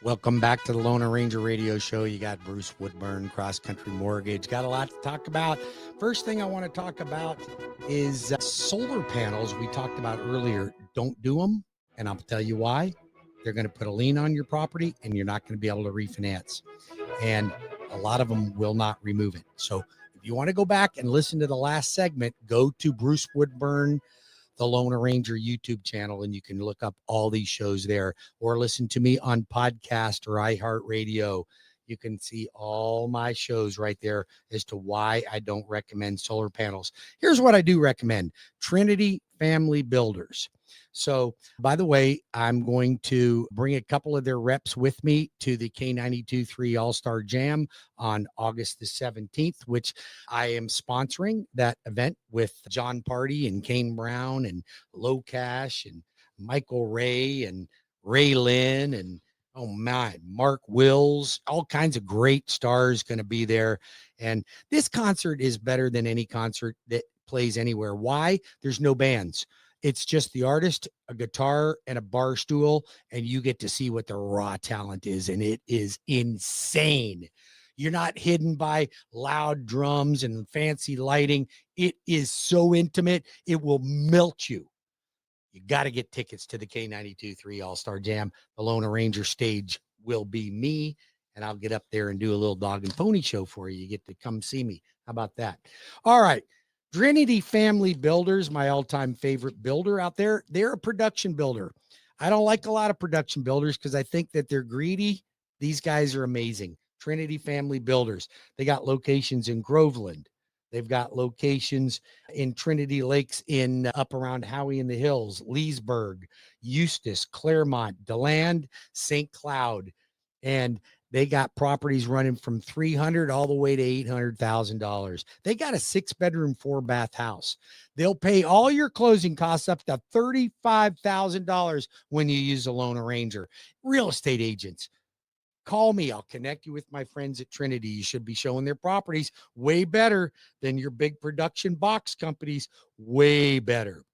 Welcome back to the Lone Ranger Radio Show. You got Bruce Woodburn, Cross Country Mortgage. Got a lot to talk about. First thing I want to talk about is solar panels. We talked about earlier. Don't do them, and I'll tell you why. They're going to put a lien on your property, and you're not going to be able to refinance. And a lot of them will not remove it. So if you want to go back and listen to the last segment, go to Bruce Woodburn, the Lone Ranger YouTube channel, and you can look up all these shows there, or listen to me on podcast or iHeartRadio. You can see all my shows right there as to why I don't recommend solar panels. Here's what I do recommend: Trinity Family Builders. So, by the way, I'm going to bring a couple of their reps with me to the K92.3 All-Star Jam on August the 17th, which I am sponsoring that event with John Party and Kane Brown and Low Cash and Michael Ray and Ray Lynn and oh my, Mark Wills, all kinds of great stars going to be there. And this concert is better than any concert that plays anywhere. Why? There's no bands. It's just the artist, a guitar, and a bar stool, and you get to see what the raw talent is, and it is insane. You're not hidden by loud drums and fancy lighting. It is so intimate, it will melt you. You got to get tickets to the K92.3 All-Star Jam. The Lone Ranger stage will be me, and I'll get up there and do a little dog and pony show for you. You get to come see me. How about that? All right. Trinity Family Builders, my all-time favorite builder out there. They're a production builder. I don't like a lot of production builders because I think that they're greedy. These guys are amazing. Trinity Family Builders. They got locations in Groveland. They've got locations in Trinity Lakes in up around Howie in the Hills, Leesburg, Eustis, Claremont, Deland, St. Cloud. And they got properties running from $300 all the way to $800,000. They got a 6-bedroom, 4-bath house. They'll pay all your closing costs up to $35,000 when you use a loan arranger. Real estate agents, call me. I'll connect you with my friends at Trinity. You should be showing their properties way better than your big production box companies. Way better.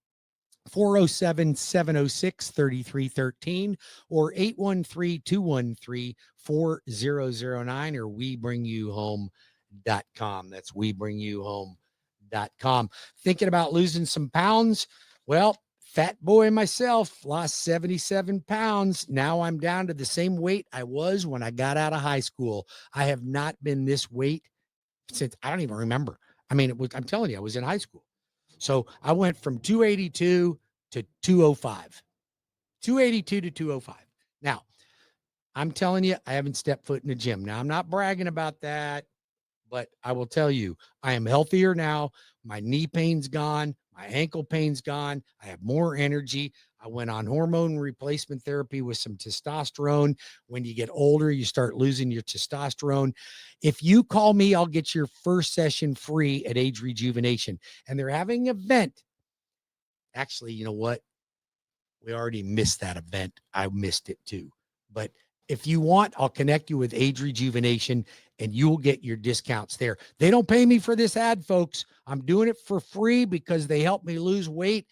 407-706-3313 or 813-213-4009 or webringyouhome.com. That's webringyouhome.com. Thinking about losing some pounds? Well, fat boy myself, lost 77 pounds. Now I'm down to the same weight I was when I got out of high school. I have not been this weight since I don't even remember. I mean, I'm telling you, I was in high school. So I went from 282 to 205, 282 to 205. Now, I'm telling you, I haven't stepped foot in the gym. Now, I'm not bragging about that, but I will tell you, I am healthier now. My knee pain's gone. My ankle pain's gone. I have more energy. I went on hormone replacement therapy with some testosterone. When you get older, you start losing your testosterone. If you call me, I'll get your first session free at Age Rejuvenation. And they're having an event. Actually, you know what? We already missed that event. I missed it too. But if you want, I'll connect you with Age Rejuvenation and you'll get your discounts there. They don't pay me for this ad, folks. I'm doing it for free because they help me lose weight.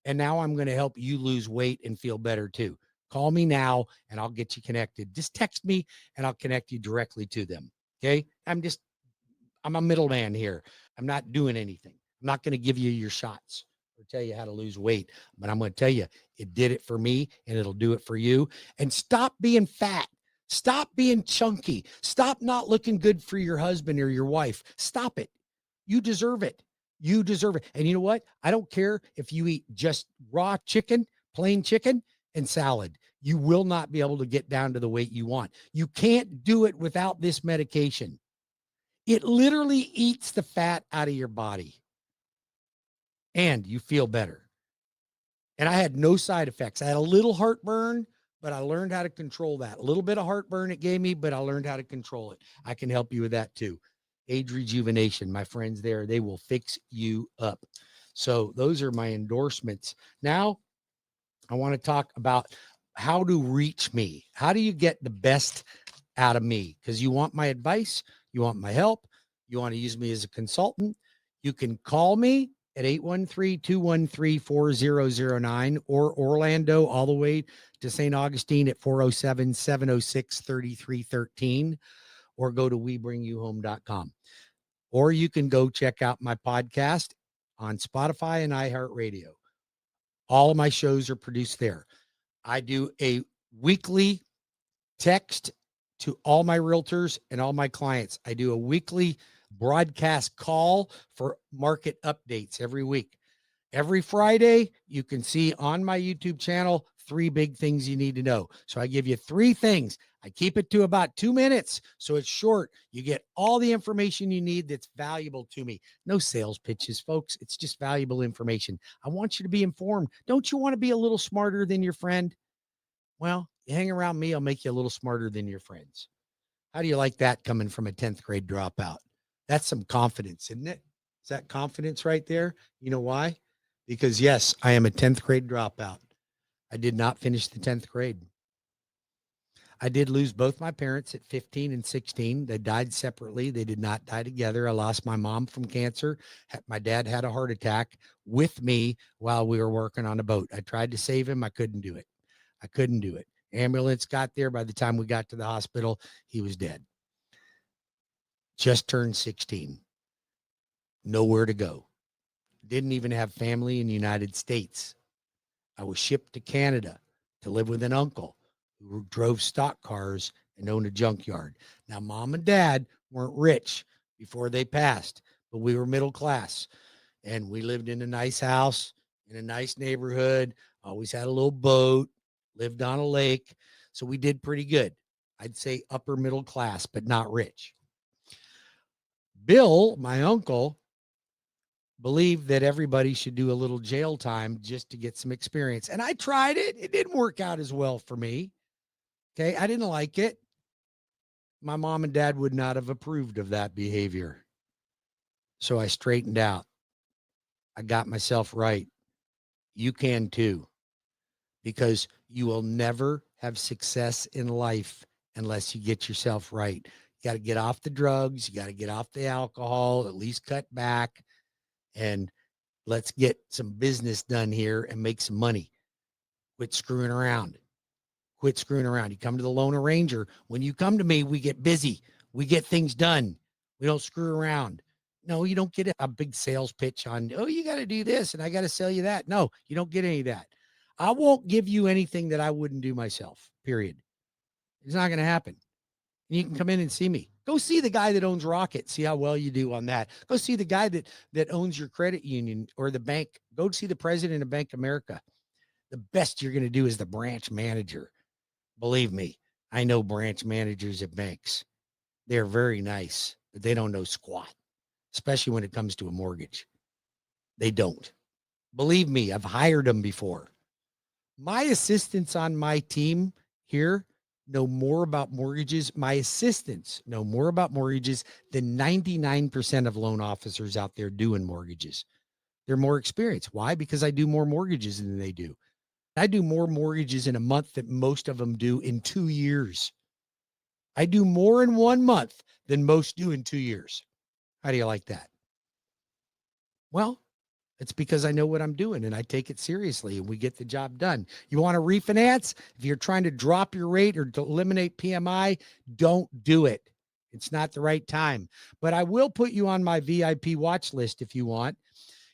And now I'm going to help you lose weight and feel better too. Call me now and I'll get you connected. Just text me and I'll connect you directly to them. Okay. I'm a middleman here. I'm not doing anything. I'm not going to give you your shots or tell you how to lose weight, but I'm going to tell you it did it for me and it'll do it for you. And stop being fat. Stop being chunky. Stop not looking good for your husband or your wife. Stop it. You deserve it. You deserve it. And you know what? I don't care if you eat just raw chicken, plain chicken, and salad. You will not be able to get down to the weight you want. You can't do it without this medication. It literally eats the fat out of your body and you feel better. And I had no side effects. I had a little heartburn, but I learned how to control that. A little bit of heartburn it gave me, but I learned how to control it. I can help you with that too. Age Rejuvenation, my friends there, they will fix you up. So those are my endorsements. Now I want to talk about how to reach me. How do you get the best out of me? Because you want my advice, you want my help, you want to use me as a consultant. You can call me at 813-213-4009, or Orlando all the way to St. Augustine at 407-706-3313, or go to webringyouhome.com. Or you can go check out my podcast on Spotify and iHeartRadio. All of my shows are produced there. I do a weekly text to all my realtors and all my clients. I do a weekly broadcast call for market updates every week. Every Friday, you can see on my YouTube channel 3 big things you need to know. So I give you 3 things. I keep it to about 2 minutes, so it's short. You get all the information you need that's valuable to me. No sales pitches, folks. It's just valuable information. I want you to be informed. Don't you want to be a little smarter than your friend? Well, you hang around me, I'll make you a little smarter than your friends. How do you like that coming from a 10th grade dropout? That's some confidence, isn't it? Is that confidence right there? You know why? Because yes, I am a 10th grade dropout. I did not finish the 10th grade. I did lose both my parents at 15 and 16. They died separately. They did not die together. I lost my mom from cancer. My dad had a heart attack with me while we were working on a boat. I tried to save him. I couldn't do it. Ambulance got there. By the time we got to the hospital, he was dead. Just turned 16. Nowhere to go. Didn't even have family in the United States. I was shipped to Canada to live with an uncle who drove stock cars and owned a junkyard. Now, mom and dad weren't rich before they passed, but we were middle class, and we lived in a nice house in a nice neighborhood, always had a little boat, lived on a lake. So we did pretty good. I'd say upper middle class, but not rich. Bill, my uncle, believed that everybody should do a little jail time just to get some experience. And I tried it. It didn't work out as well for me. Okay. I didn't like it. My mom and dad would not have approved of that behavior. So I straightened out. I got myself right. You can too, because you will never have success in life unless you get yourself right. You got to get off the drugs. You got to get off the alcohol, at least cut back, and let's get some business done here and make some money. Quit screwing around. Quit screwing around. You come to the Lone Ranger. When you come to me, we get busy. We get things done. We don't screw around. No, you don't get a big sales pitch on, oh, you got to do this and I got to sell you that. No, you don't get any of that. I won't give you anything that I wouldn't do myself, period. It's not going to happen. You can come in and see me. Go see the guy that owns Rocket. See how well you do on that. Go see the guy that owns your credit union or the bank. Go see the president of Bank America. The best you're going to do is the branch manager. Believe me, I know branch managers at banks. They're very nice, but they don't know squat, especially when it comes to a mortgage. They don't. Believe me, I've hired them before. My assistants on my team here know more about mortgages. My assistants know more about mortgages than 99% of loan officers out there doing mortgages. They're more experienced. Why? Because I do more mortgages than they do. I do more mortgages in a month than most of them do in 2 years. I do more in 1 month than most do in 2 years. How do you like that? Well, it's because I know what I'm doing and I take it seriously and we get the job done. You want to refinance? If you're trying to drop your rate or to eliminate PMI, don't do it. It's not the right time. But I will put you on my VIP watch list if you want.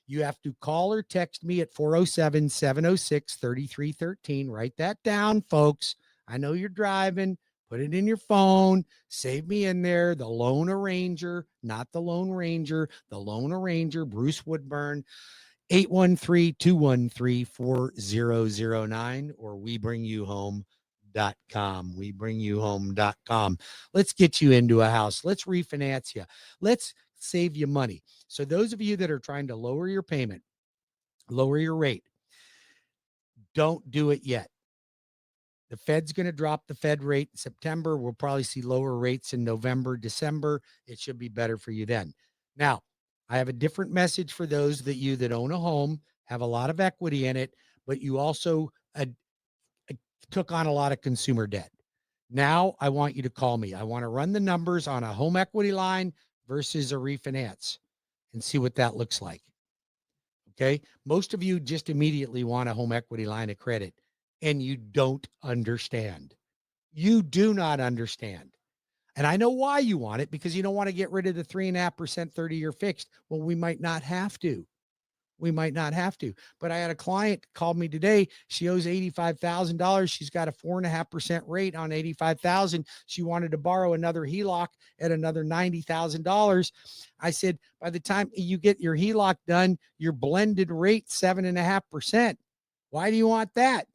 You have to call or text me at 407-706-3313. Write that down, folks. I know you're driving. Put it in your phone. Save me in there. The Lone Arranger, not the Lone Ranger, the Lone Arranger, Bruce Woodburn, 813-213-4009 or webringyouhome.com. Webringyouhome.com. Let's get you into a house. Let's refinance you. Let's save you money. So those of you that are trying to lower your payment, lower your rate, don't do it yet. The Fed's going to drop the Fed rate in September. We'll probably see lower rates in November, December. It should be better for you then. Now, I have a different message for those that own a home, have a lot of equity in it, but you also took on a lot of consumer debt. Now, I want you to call me. I want to run the numbers on a home equity line versus a refinance and see what that looks like. Okay. Most of you just immediately want a home equity line of credit, and you don't understand. You do not understand. And I know why you want it, because you don't want to get rid of the 3.5% 30-year fixed. Well, we might not have to. We might not have to. But I had a client called me today. She owes $85,000. She's got a 4.5% rate on $85,000. She wanted to borrow another HELOC at another $90,000. I said, by the time you get your HELOC done, your blended rate 7.5%. Why do you want that?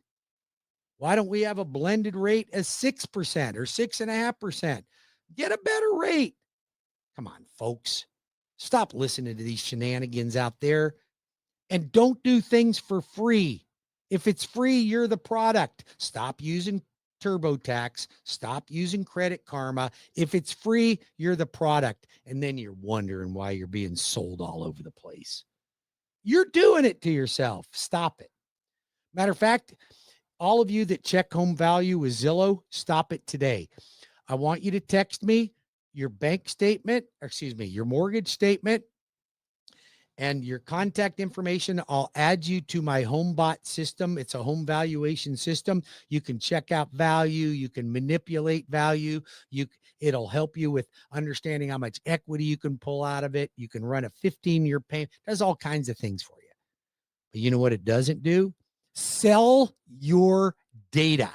Why don't we have a blended rate of 6% or 6.5%? Get a better rate. Come on, folks. Stop listening to these shenanigans out there. And don't do things for free. If it's free, you're the product. Stop using TurboTax. Stop using Credit Karma. If it's free, you're the product. And then you're wondering why you're being sold all over the place. You're doing it to yourself. Stop it. Matter of fact, all of you that check home value with Zillow, stop it today. I want you to text me your bank statement, your mortgage statement, and your contact information. I'll add you to my HomeBot system. It's a home valuation system. You can check out value. You can manipulate value. It'll help you with understanding how much equity you can pull out of it. You can run a 15-year payment. It does all kinds of things for you. But you know what it doesn't do? Sell your data.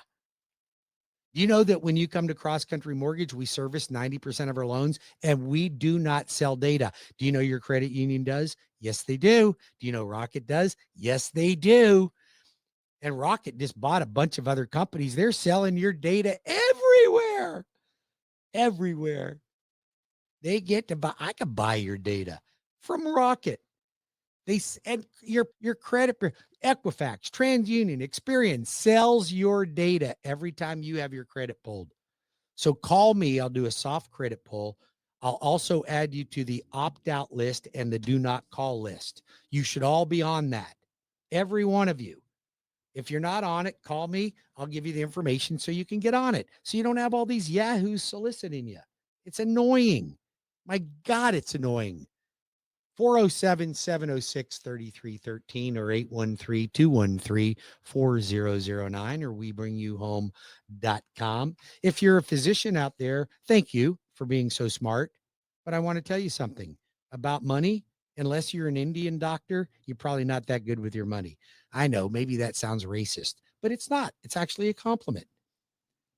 You know that when you come to Cross Country Mortgage, we service 90% of our loans, and we do not sell data. Do you know your credit union does? Yes, they do. Do you know Rocket does? Yes, they do. And Rocket just bought a bunch of other companies. They're selling your data everywhere. Everywhere. They get to buy. I could buy your data from Rocket. And your credit, Equifax, TransUnion, Experian sells your data every time you have your credit pulled. So call me. I'll do a soft credit pull. I'll also add you to the opt-out list and the do not call list. You should all be on that. Every one of you. If you're not on it, call me. I'll give you the information so you can get on it. So you don't have all these yahoos soliciting you. It's annoying. My God, it's annoying. 407-706-3313 or 813-213-4009 or webringyouhome.com. If you're a physician out there, thank you for being so smart. But I want to tell you something about money. Unless you're an Indian doctor, you're probably not that good with your money. I know maybe that sounds racist, but it's not. It's actually a compliment.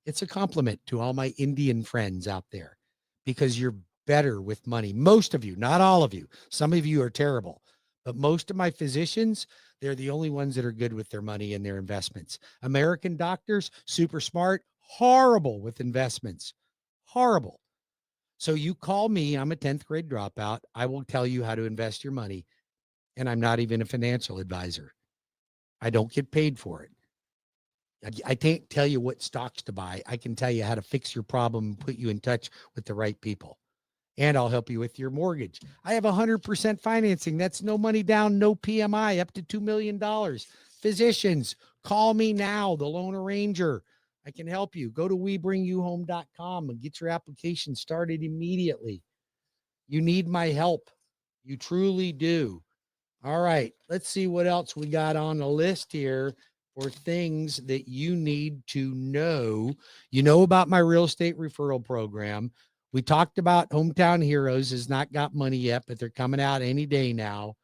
It's a compliment to all my Indian friends out there, because you're better with money. Most of you, not all of you. Some of you are terrible, but most of my physicians, they're the only ones that are good with their money and their investments. American doctors, super smart, horrible with investments. Horrible. So you call me, I'm a 10th grade dropout. I will tell you how to invest your money. And I'm not even a financial advisor. I don't get paid for it. I can't tell you what stocks to buy. I can tell you how to fix your problem and put you in touch with the right people. And I'll help you with your mortgage. I have 100% financing. That's no money down, no PMI, up to $2 million. Physicians, call me now, the Loan Arranger. I can help you. Go to webringyouhome.com and get your application started immediately. You need my help. You truly do. All right, let's see what else we got on the list here for things that you need to know. You know about my real estate referral program. We talked about Hometown Heroes has not got money yet, but they're coming out any day now.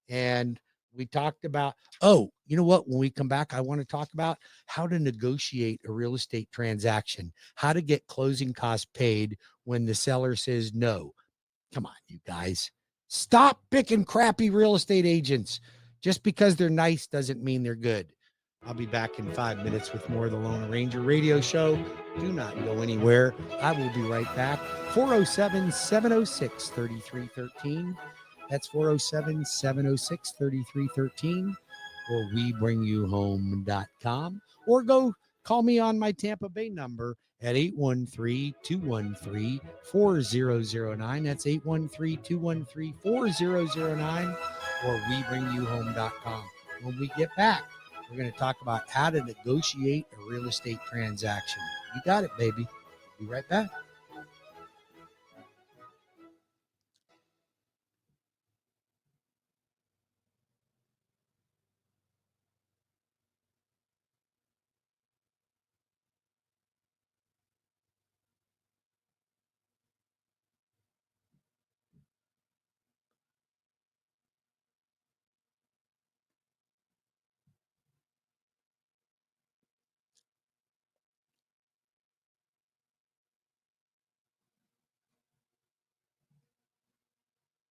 And we talked about, you know what? When we come back, I want to talk about how to negotiate a real estate transaction, how to get closing costs paid when the seller says no. Come on, you guys. Stop picking crappy real estate agents. Just because they're nice doesn't mean they're good. I'll be back in 5 minutes with more of the Lone Ranger Radio Show. Do not go anywhere. I will be right back. 407-706-3313. That's 407-706-3313 or webringyouhome.com. Or go call me on my Tampa Bay number at 813-213-4009. That's 813-213-4009 or webringyouhome.com. When we get back, we're going to talk about how to negotiate a real estate transaction. You got it, baby. Be right back.